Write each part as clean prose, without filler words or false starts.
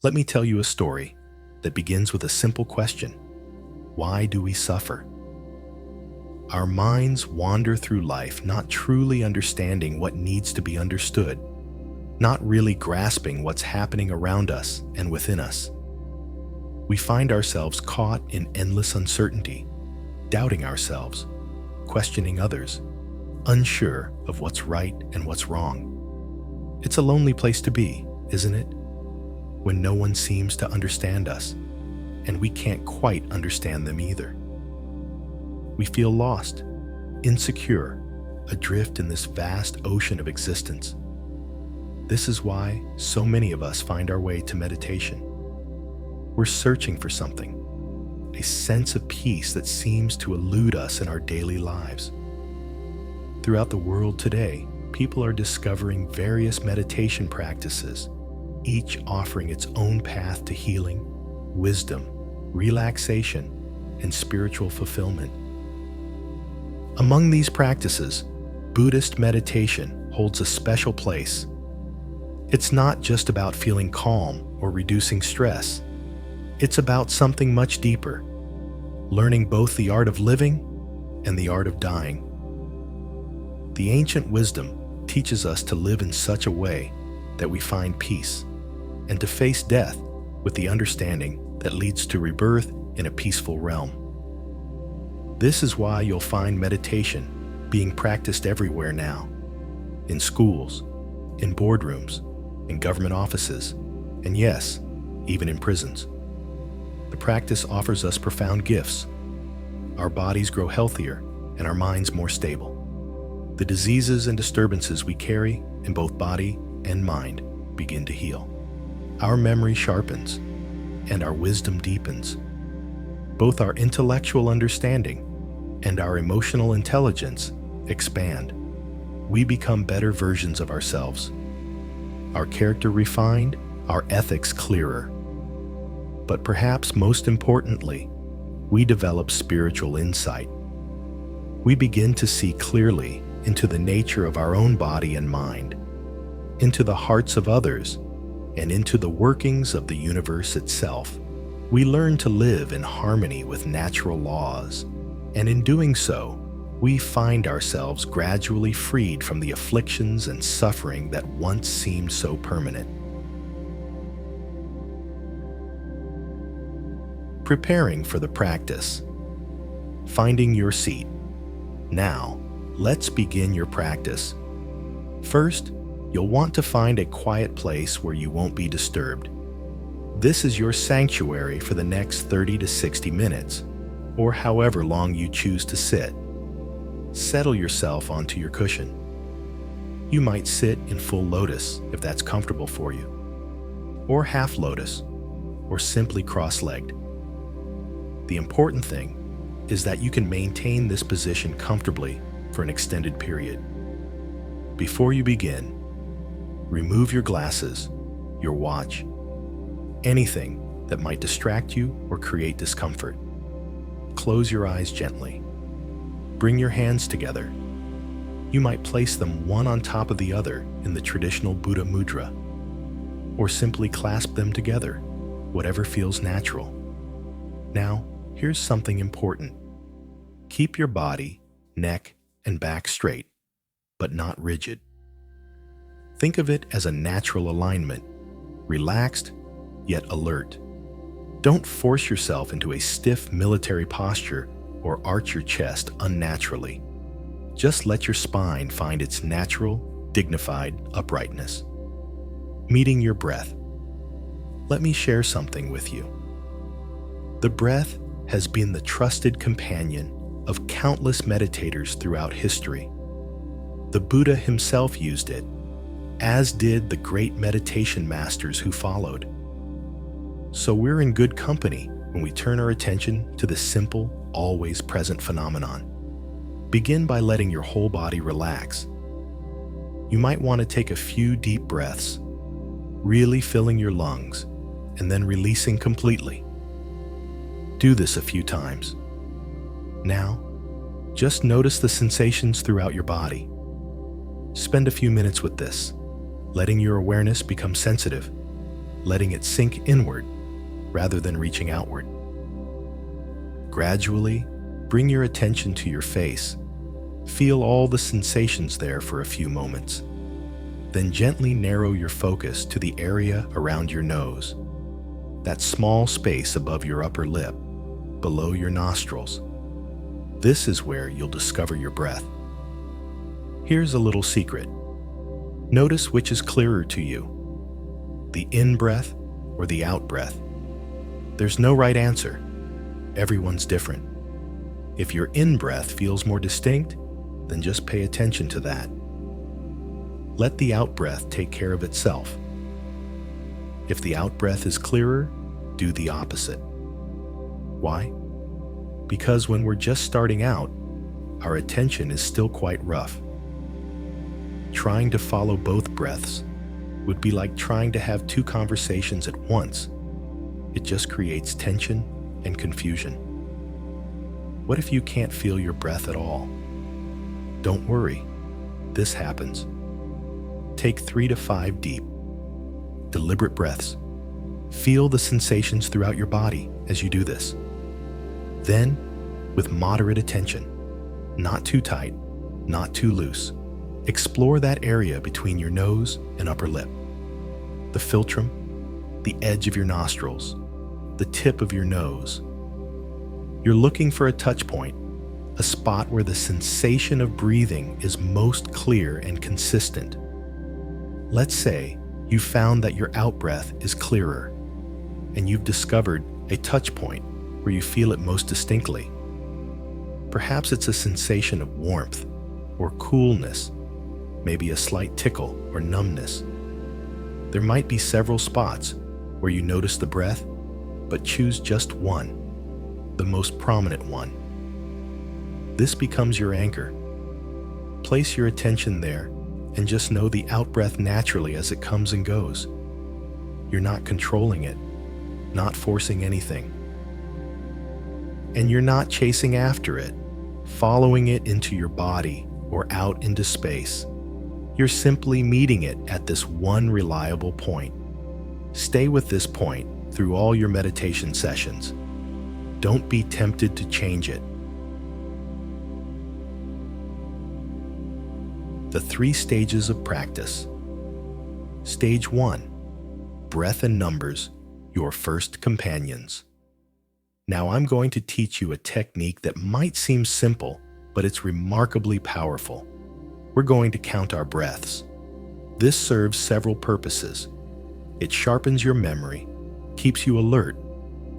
Let me tell you a story that begins with a simple question. Why do we suffer? Our minds wander through life not truly understanding what needs to be understood, not really grasping what's happening around us and within us. We find ourselves caught in endless uncertainty, doubting ourselves, questioning others, unsure of what's right and what's wrong. It's a lonely place to be, isn't it? When no one seems to understand us, and we can't quite understand them either. We feel lost, insecure, adrift in this vast ocean of existence. This is why so many of us find our way to meditation. We're searching for something, a sense of peace that seems to elude us in our daily lives. Throughout the world today, people are discovering various meditation practices, each offering its own path to healing, wisdom, relaxation, and spiritual fulfillment. Among these practices, Buddhist meditation holds a special place. It's not just about feeling calm or reducing stress. It's about something much deeper, learning both the art of living and the art of dying. The ancient wisdom teaches us to live in such a way that we find peace, and to face death with the understanding that leads to rebirth in a peaceful realm. This is why you'll find meditation being practiced everywhere now, in schools, in boardrooms, in government offices, and yes, even in prisons. The practice offers us profound gifts. Our bodies grow healthier and our minds more stable. The diseases and disturbances we carry in both body and mind begin to heal. Our memory sharpens and our wisdom deepens. Both our intellectual understanding and our emotional intelligence expand. We become better versions of ourselves. Our character refined, our ethics clearer. But perhaps most importantly, we develop spiritual insight. We begin to see clearly into the nature of our own body and mind, into the hearts of others, and into the workings of the universe itself. We learn to live in harmony with natural laws, and in doing so, we find ourselves gradually freed from the afflictions and suffering that once seemed so permanent. Preparing for the practice. Finding your seat. Now, let's begin your practice. First, you'll want to find a quiet place where you won't be disturbed. This is your sanctuary for the next 30 to 60 minutes, or however long you choose to sit. Settle yourself onto your cushion. You might sit in full lotus if that's comfortable for you, or half lotus, or simply cross-legged. The important thing is that you can maintain this position comfortably for an extended period. Before you begin, remove your glasses, your watch, anything that might distract you or create discomfort. Close your eyes gently. Bring your hands together. You might place them one on top of the other in the traditional Buddha mudra, or simply clasp them together, whatever feels natural. Now, here's something important. Keep your body, neck, and back straight, but not rigid. Think of it as a natural alignment, relaxed yet alert. Don't force yourself into a stiff military posture or arch your chest unnaturally. Just let your spine find its natural, dignified uprightness. Meeting your breath. Let me share something with you. The breath has been the trusted companion of countless meditators throughout history. The Buddha himself used it, as did the great meditation masters who followed. So we're in good company when we turn our attention to this simple, always present phenomenon. Begin by letting your whole body relax. You might want to take a few deep breaths, really filling your lungs, and then releasing completely. Do this a few times. Now, just notice the sensations throughout your body. Spend a few minutes with this, letting your awareness become sensitive, letting it sink inward rather than reaching outward. Gradually, bring your attention to your face. Feel all the sensations there for a few moments. Then gently narrow your focus to the area around your nose, that small space above your upper lip, below your nostrils. This is where you'll discover your breath. Here's a little secret. Notice which is clearer to you, the in-breath or the out-breath. There's no right answer. Everyone's different. If your in-breath feels more distinct, then just pay attention to that. Let the out-breath take care of itself. If the out-breath is clearer, do the opposite. Why? Because when we're just starting out, our attention is still quite rough. Trying to follow both breaths would be like trying to have two conversations at once. It just creates tension and confusion. What if you can't feel your breath at all? Don't worry, this happens. Take 3 to 5 deep, deliberate breaths. Feel the sensations throughout your body as you do this. Then, with moderate attention, not too tight, not too loose, explore that area between your nose and upper lip. The philtrum, the edge of your nostrils, the tip of your nose. You're looking for a touch point, a spot where the sensation of breathing is most clear and consistent. Let's say you found that your out-breath is clearer, and you've discovered a touch point where you feel it most distinctly. Perhaps it's a sensation of warmth or coolness, maybe a slight tickle or numbness. There might be several spots where you notice the breath, but choose just one, the most prominent one. This becomes your anchor. Place your attention there and just know the out-breath naturally as it comes and goes. You're not controlling it, not forcing anything. And you're not chasing after it, following it into your body or out into space. You're simply meeting it at this one reliable point. Stay with this point through all your meditation sessions. Don't be tempted to change it. The 3 stages of practice. Stage 1, breath and numbers, your first companions. Now I'm going to teach you a technique that might seem simple, but it's remarkably powerful. We're going to count our breaths. This serves several purposes. It sharpens your memory, keeps you alert,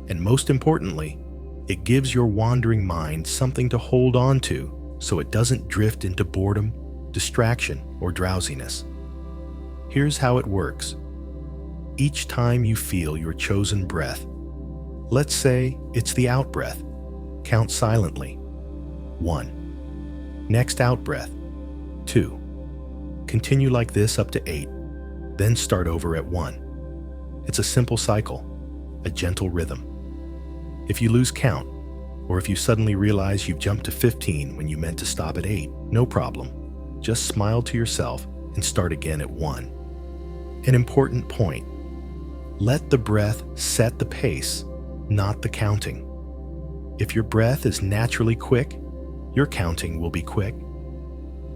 and most importantly, it gives your wandering mind something to hold on to so it doesn't drift into boredom, distraction, or drowsiness. Here's how it works. Each time you feel your chosen breath, let's say it's the out-breath, count silently. 1. Next out-breath. 2. Continue like this up to 8, then start over at 1. It's a simple cycle, a gentle rhythm. If you lose count, or if you suddenly realize you've jumped to 15 when you meant to stop at 8, no problem. Just smile to yourself and start again at 1. An important point. Let the breath set the pace, not the counting. If your breath is naturally quick, your counting will be quick.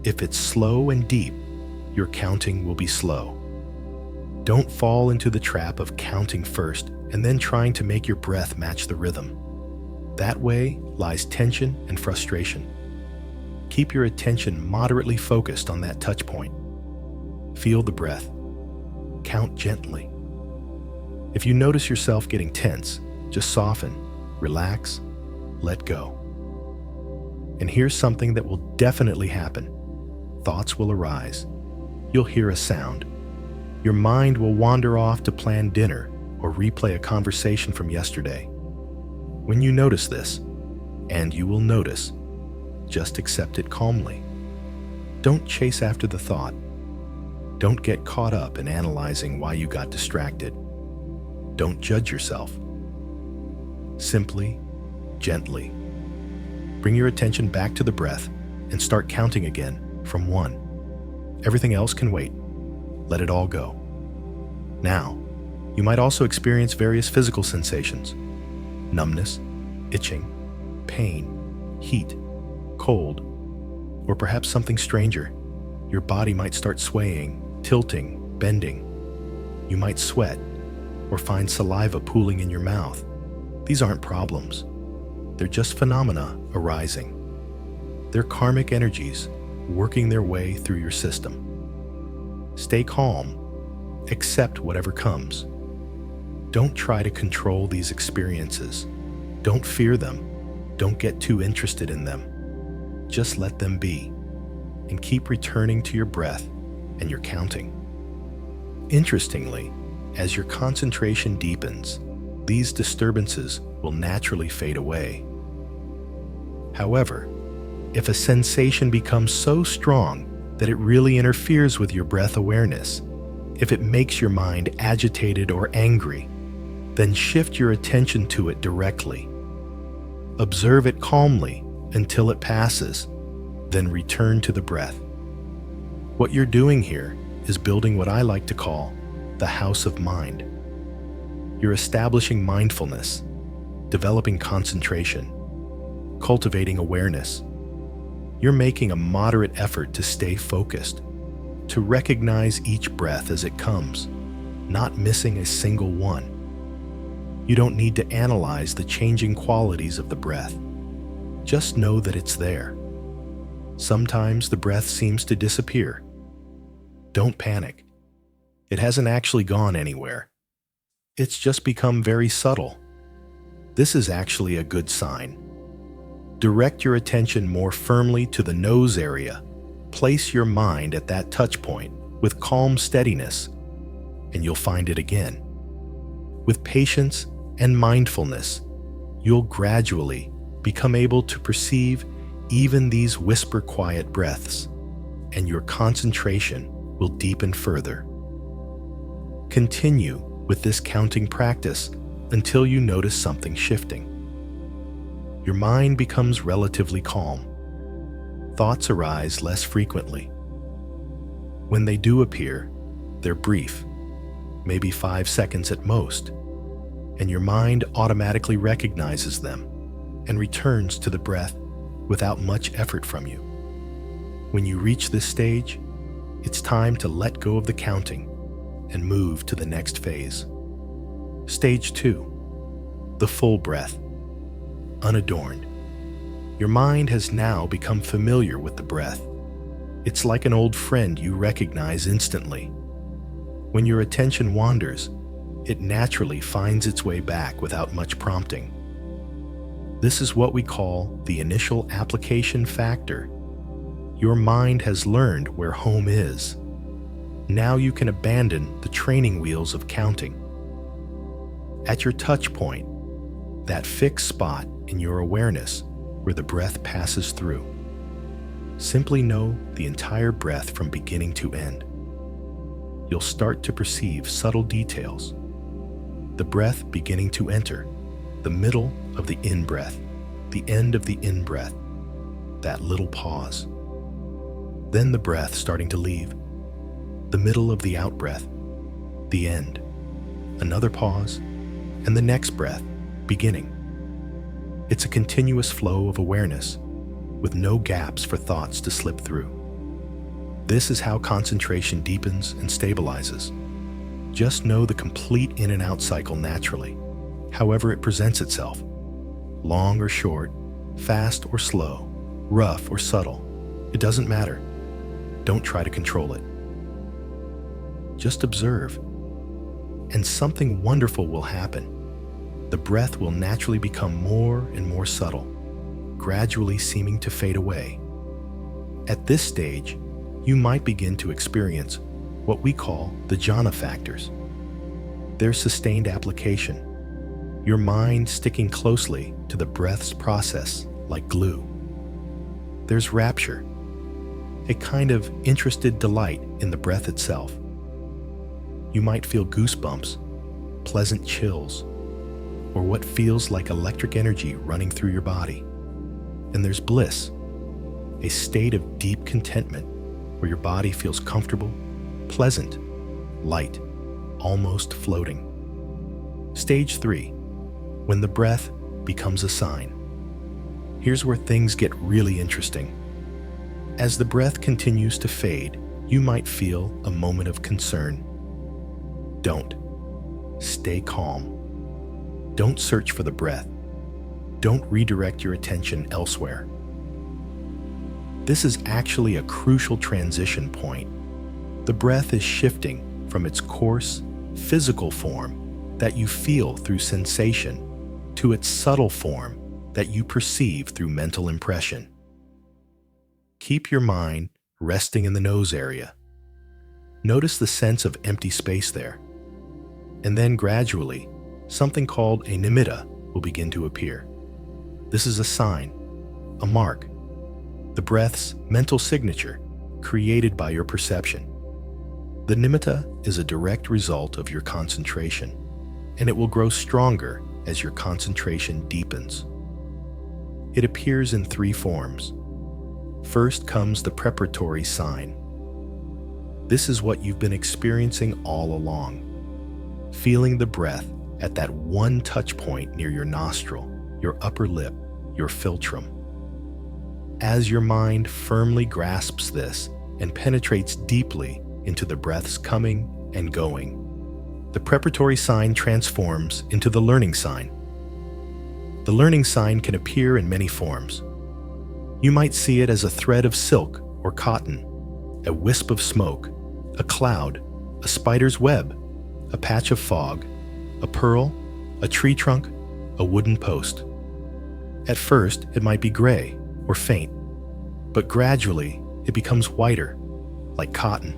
If it's slow and deep, your counting will be slow. Don't fall into the trap of counting first and then trying to make your breath match the rhythm. That way lies tension and frustration. Keep your attention moderately focused on that touch point. Feel the breath. Count gently. If you notice yourself getting tense, just soften, relax, let go. And here's something that will definitely happen. Thoughts will arise. You'll hear a sound. Your mind will wander off to plan dinner or replay a conversation from yesterday. When you notice this, and you will notice, just accept it calmly. Don't chase after the thought. Don't get caught up in analyzing why you got distracted. Don't judge yourself. Simply, gently, bring your attention back to the breath and start counting again from 1. Everything else can wait. Let it all go. Now, You might also experience various physical sensations: numbness, itching, pain, heat, cold, or perhaps something stranger. Your body might start swaying, tilting, bending. You might sweat or find saliva pooling in your mouth. These aren't problems. They're just phenomena arising. They're karmic energies working their way through your system. Stay calm. Accept whatever comes. Don't try to control these experiences. Don't fear them. Don't get too interested in them. Just let them be, and keep returning to your breath and your counting. Interestingly, as your concentration deepens, these disturbances will naturally fade away. However, if a sensation becomes so strong that it really interferes with your breath awareness, if it makes your mind agitated or angry, then shift your attention to it directly. Observe it calmly until it passes, then return to the breath. What you're doing here is building what I like to call the house of mind. You're establishing mindfulness, developing concentration, cultivating awareness. You're making a moderate effort to stay focused, to recognize each breath as it comes, not missing a single one. You don't need to analyze the changing qualities of the breath. Just know that it's there. Sometimes the breath seems to disappear. Don't panic. It hasn't actually gone anywhere. It's just become very subtle. This is actually a good sign. Direct your attention more firmly to the nose area. Place your mind at that touch point with calm steadiness, and you'll find it again. With patience and mindfulness, you'll gradually become able to perceive even these whisper-quiet breaths, and your concentration will deepen further. Continue with this counting practice until you notice something shifting. Your mind becomes relatively calm. Thoughts arise less frequently. When they do appear, they're brief, maybe 5 seconds at most, and your mind automatically recognizes them and returns to the breath without much effort from you. When you reach this stage, it's time to let go of the counting and move to the next phase. Stage 2, the full breath, unadorned. Your mind has now become familiar with the breath. It's like an old friend you recognize instantly. When your attention wanders, it naturally finds its way back without much prompting. This is what we call the initial application factor. Your mind has learned where home is. Now you can abandon the training wheels of counting. At your touch point, that fixed spot in your awareness where the breath passes through, simply know the entire breath from beginning to end. You'll start to perceive subtle details. The breath beginning to enter, the middle of the in-breath, the end of the in-breath, that little pause. Then the breath starting to leave, the middle of the out-breath, the end, another pause, and the next breath beginning. It's a continuous flow of awareness, with no gaps for thoughts to slip through. This is how concentration deepens and stabilizes. Just know the complete in and out cycle naturally, however it presents itself. Long or short, fast or slow, rough or subtle, it doesn't matter. Don't try to control it. Just observe, and something wonderful will happen. The breath will naturally become more and more subtle, gradually seeming to fade away. At this stage, you might begin to experience what we call the jhana factors. Their sustained application, your mind sticking closely to the breath's process like glue. There's rapture, a kind of interested delight in the breath itself. You might feel goosebumps, pleasant chills, or what feels like electric energy running through your body. And there's bliss, a state of deep contentment where your body feels comfortable, pleasant, light, almost floating. Stage 3. When the breath becomes a sign. Here's where things get really interesting. As the breath continues to fade, you might feel a moment of concern. Don't. Stay calm. Don't search for the breath. Don't redirect your attention elsewhere. This is actually a crucial transition point. The breath is shifting from its coarse, physical form that you feel through sensation to its subtle form that you perceive through mental impression. Keep your mind resting in the nose area. Notice the sense of empty space there. And then gradually, something called a nimitta will begin to appear. This is a sign, a mark, the breath's mental signature created by your perception. The nimitta is a direct result of your concentration, and it will grow stronger as your concentration deepens. It appears in 3 forms. First comes the preparatory sign. This is what you've been experiencing all along, feeling the breath at that one touch point near your nostril, your upper lip, your philtrum. As your mind firmly grasps this and penetrates deeply into the breath's coming and going, the preparatory sign transforms into the learning sign. The learning sign can appear in many forms. You might see it as a thread of silk or cotton, a wisp of smoke, a cloud, a spider's web, a patch of fog, a pearl, a tree trunk, a wooden post. At first, it might be gray or faint, but gradually it becomes whiter, like cotton.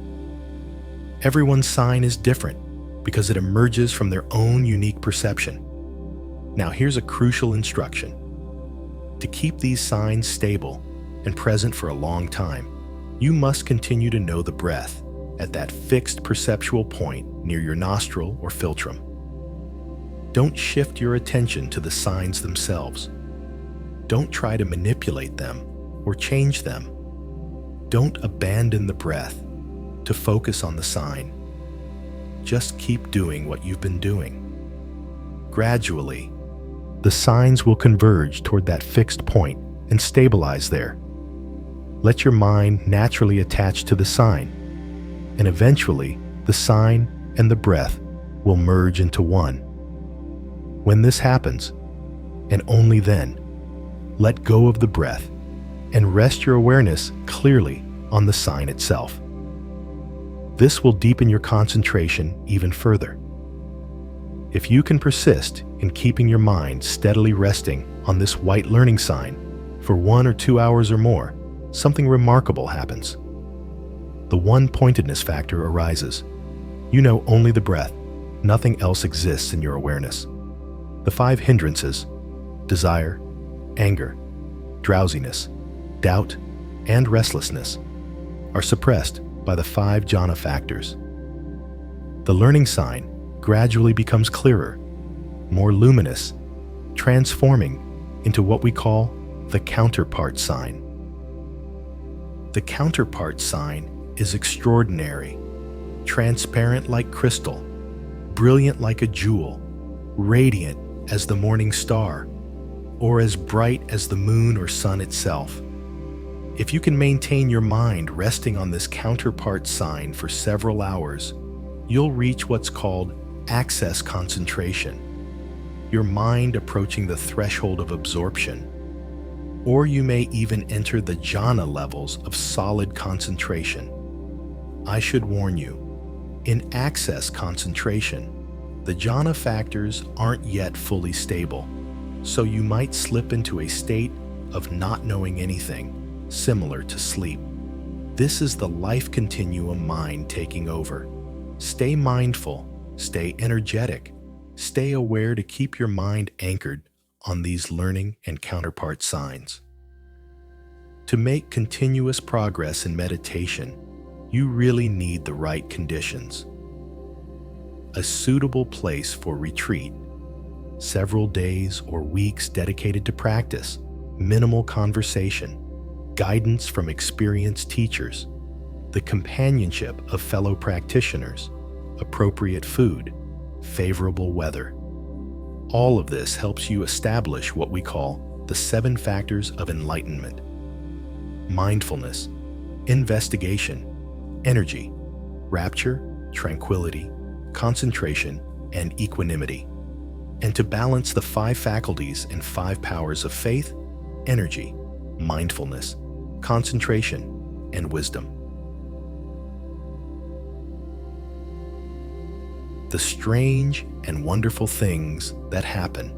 Everyone's sign is different because it emerges from their own unique perception. Now here's a crucial instruction. To keep these signs stable and present for a long time, you must continue to know the breath at that fixed perceptual point near your nostril or philtrum. Don't shift your attention to the signs themselves. Don't try to manipulate them or change them. Don't abandon the breath to focus on the sign. Just keep doing what you've been doing. Gradually, the signs will converge toward that fixed point and stabilize there. Let your mind naturally attach to the sign, and eventually the sign and the breath will merge into one. When this happens, and only then, let go of the breath and rest your awareness clearly on the sign itself. This will deepen your concentration even further. If you can persist in keeping your mind steadily resting on this white learning sign for 1 or 2 hours or more, something remarkable happens. The one-pointedness factor arises. You know only the breath. Nothing else exists in your awareness. The 5 hindrances, desire, anger, drowsiness, doubt, and restlessness, are suppressed by the 5 jhana factors. The learning sign gradually becomes clearer, more luminous, transforming into what we call the counterpart sign. The counterpart sign is extraordinary, transparent like crystal, brilliant like a jewel, radiant as the morning star, or as bright as the moon or sun itself. If you can maintain your mind resting on this counterpart sign for several hours, you'll reach what's called access concentration, your mind approaching the threshold of absorption. Or you may even enter the jhana levels of solid concentration. I should warn you, in access concentration, the jhana factors aren't yet fully stable, so you might slip into a state of not knowing anything, similar to sleep. This is the life continuum mind taking over. Stay mindful, stay energetic, stay aware to keep your mind anchored on these learning and counterpart signs. To make continuous progress in meditation, you really need the right conditions. A suitable place for retreat, several days or weeks dedicated to practice, minimal conversation, guidance from experienced teachers, the companionship of fellow practitioners, appropriate food, favorable weather. All of this helps you establish what we call the 7 factors of enlightenment: mindfulness, investigation, energy, rapture, tranquility, concentration, and equanimity. And to balance the 5 faculties and 5 powers of faith, energy, mindfulness, concentration, and wisdom. The strange and wonderful things that happen.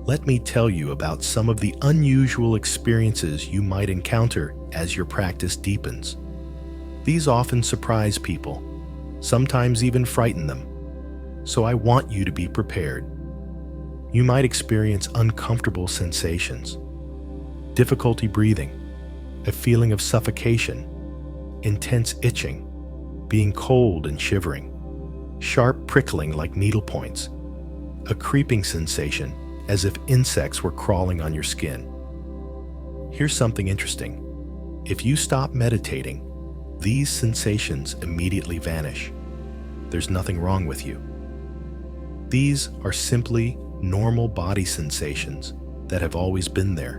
Let me tell you about some of the unusual experiences you might encounter as your practice deepens. These often surprise people, sometimes even frighten them, so I want you to be prepared. You might experience uncomfortable sensations, difficulty breathing, a feeling of suffocation, intense itching, being cold and shivering, sharp prickling like needle points, a creeping sensation as if insects were crawling on your skin. Here's something interesting. If you stop meditating, these sensations immediately vanish. There's nothing wrong with you. These are simply normal body sensations that have always been there,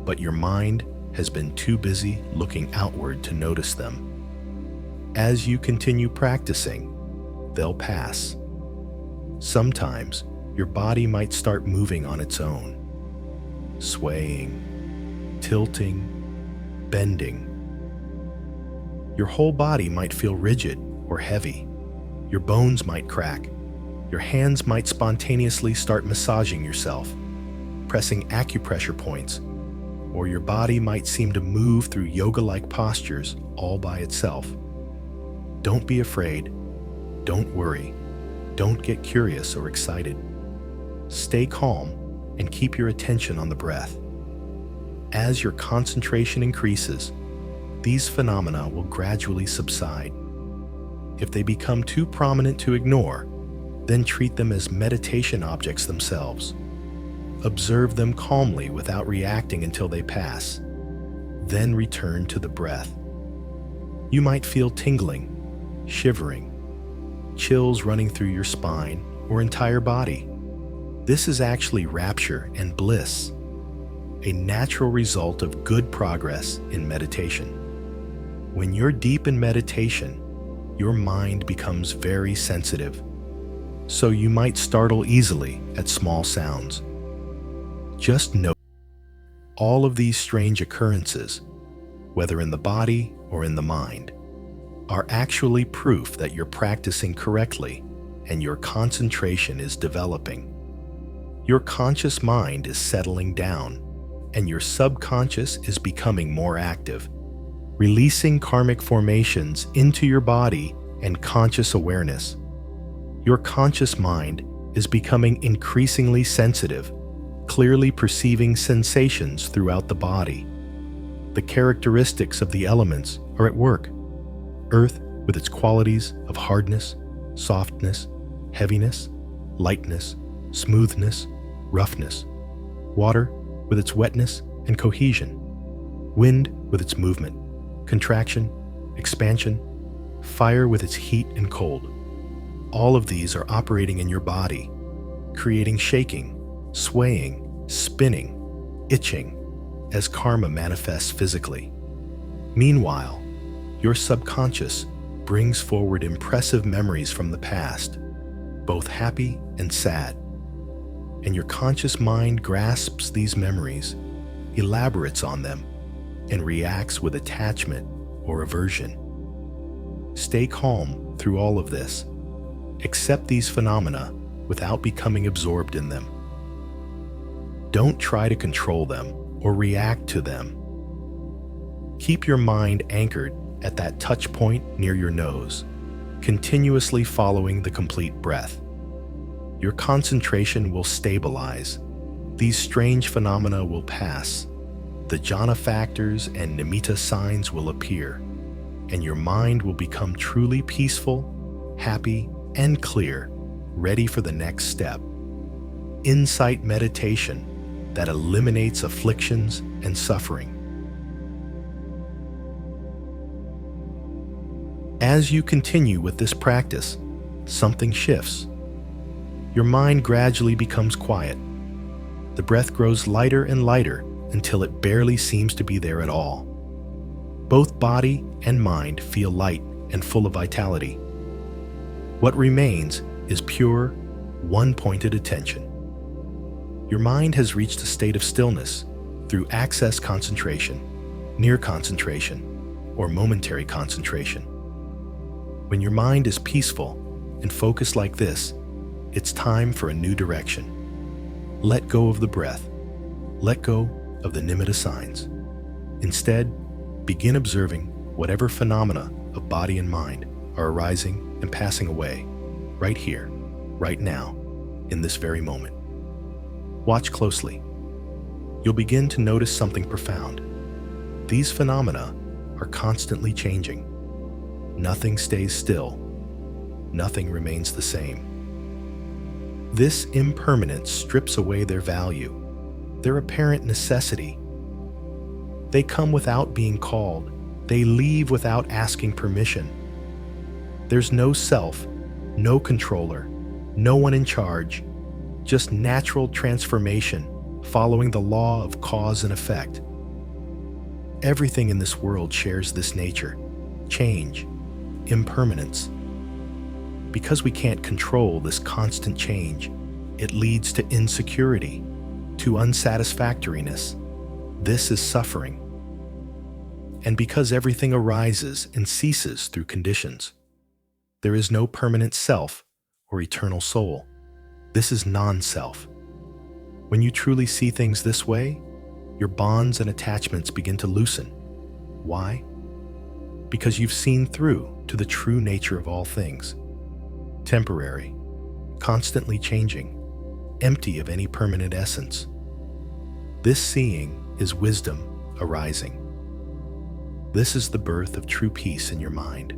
but your mind has been too busy looking outward to notice them. As you continue practicing, they'll pass. Sometimes your body might start moving on its own, swaying, tilting, bending. Your whole body might feel rigid or heavy. Your bones might crack. Your hands might spontaneously start massaging yourself, pressing acupressure points, or your body might seem to move through yoga-like postures all by itself. Don't be afraid. Don't worry. Don't get curious or excited. Stay calm and keep your attention on the breath. As your concentration increases, these phenomena will gradually subside. If they become too prominent to ignore, then treat them as meditation objects themselves. Observe them calmly without reacting until they pass. Then return to the breath. You might feel tingling, shivering, chills running through your spine or entire body. This is actually rapture and bliss, a natural result of good progress in meditation. When you're deep in meditation, your mind becomes very sensitive, so you might startle easily at small sounds. Just note all of these strange occurrences, whether in the body or in the mind, are actually proof that you're practicing correctly and your concentration is developing. Your conscious mind is settling down, and your subconscious is becoming more active, releasing karmic formations into your body and conscious awareness. Your conscious mind is becoming increasingly sensitive, clearly perceiving sensations throughout the body. The characteristics of the elements are at work. Earth with its qualities of hardness, softness, heaviness, lightness, smoothness, roughness. Water with its wetness and cohesion. Wind with its movement, contraction, expansion. Fire with its heat and cold. All of these are operating in your body, creating shaking, swaying, spinning, itching, as karma manifests physically. Meanwhile, your subconscious brings forward impressive memories from the past, both happy and sad. And your conscious mind grasps these memories, elaborates on them, and reacts with attachment or aversion. Stay calm through all of this. Accept these phenomena without becoming absorbed in them. Don't try to control them or react to them. Keep your mind anchored at that touch point near your nose, continuously following the complete breath. Your concentration will stabilize. These strange phenomena will pass. The jhana factors and nimitta signs will appear, and your mind will become truly peaceful, happy, and clear, ready for the next step. Insight meditation that eliminates afflictions and suffering. As you continue with this practice, something shifts. your mind gradually becomes quiet. The breath grows lighter and lighter until it barely seems to be there at all. Both body and mind feel light and full of vitality. What remains is pure, one-pointed attention. Your mind has reached a state of stillness through access concentration, near concentration, or momentary concentration. When your mind is peaceful and focused like this, it's time for a new direction. Let go of the breath. Let go of the nimitta signs. Instead, begin observing whatever phenomena of body and mind are arising and passing away, right here, right now, in this very moment. Watch closely. You'll begin to notice something profound. These phenomena are constantly changing. Nothing stays still. Nothing remains the same. This impermanence strips away their value, their apparent necessity. They come without being called. They leave without asking permission. There's no self, no controller, no one in charge, just natural transformation following the law of cause and effect. Everything in this world shares this nature, change, impermanence. Because we can't control this constant change, it leads to insecurity, to unsatisfactoriness. This is suffering. And because everything arises and ceases through conditions, there is no permanent self or eternal soul. This is non-self. When you truly see things this way, your bonds and attachments begin to loosen. Why? Because you've seen through to the true nature of all things. Temporary, constantly changing, empty of any permanent essence. This seeing is wisdom arising. This is the birth of true peace in your mind.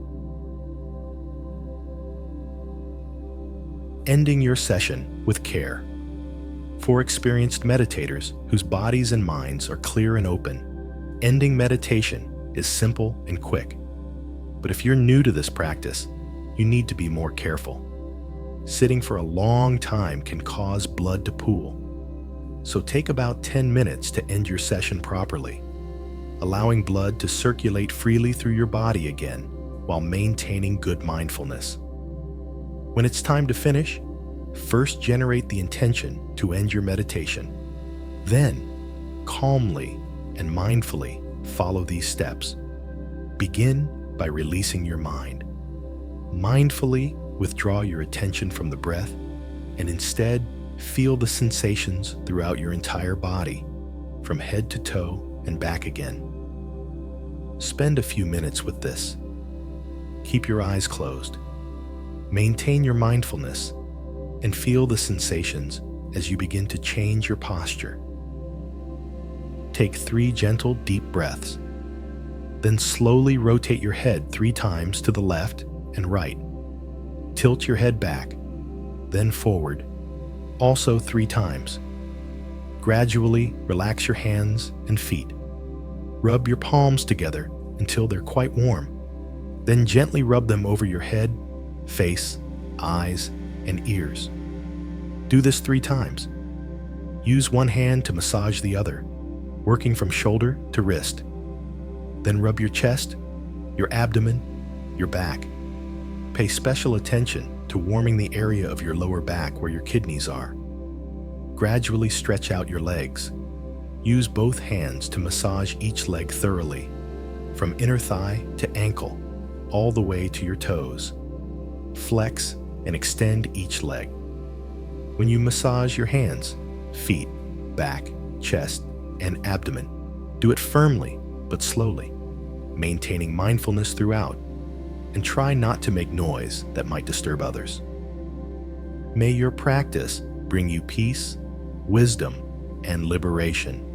Ending your session with care. For experienced meditators whose bodies and minds are clear and open, ending meditation is simple and quick. But if you're new to this practice, you need to be more careful. Sitting for a long time can cause blood to pool. So take about 10 minutes to end your session properly, allowing blood to circulate freely through your body again while maintaining good mindfulness. When it's time to finish, first generate the intention to end your meditation. Then, calmly and mindfully follow these steps. Begin by releasing your mind. Mindfully withdraw your attention from the breath and instead feel the sensations throughout your entire body, from head to toe and back again. Spend a few minutes with this. Keep your eyes closed. Maintain your mindfulness and feel the sensations as you begin to change your posture. Take 3 gentle, deep breaths. Then slowly rotate your head 3 times to the left and right. Tilt your head back, then forward, also 3 times. Gradually relax your hands and feet. Rub your palms together until they're quite warm. Then gently rub them over your head, face, eyes, and ears. Do this 3 times. Use one hand to massage the other, working from shoulder to wrist. Then rub your chest, your abdomen, your back. Pay special attention to warming the area of your lower back where your kidneys are. Gradually stretch out your legs. Use both hands to massage each leg thoroughly, from inner thigh to ankle, all the way to your toes. Flex and extend each leg. When you massage your hands, feet, back, chest, and abdomen, do it firmly but slowly, maintaining mindfulness throughout, and try not to make noise that might disturb others. May your practice bring you peace, wisdom, and liberation.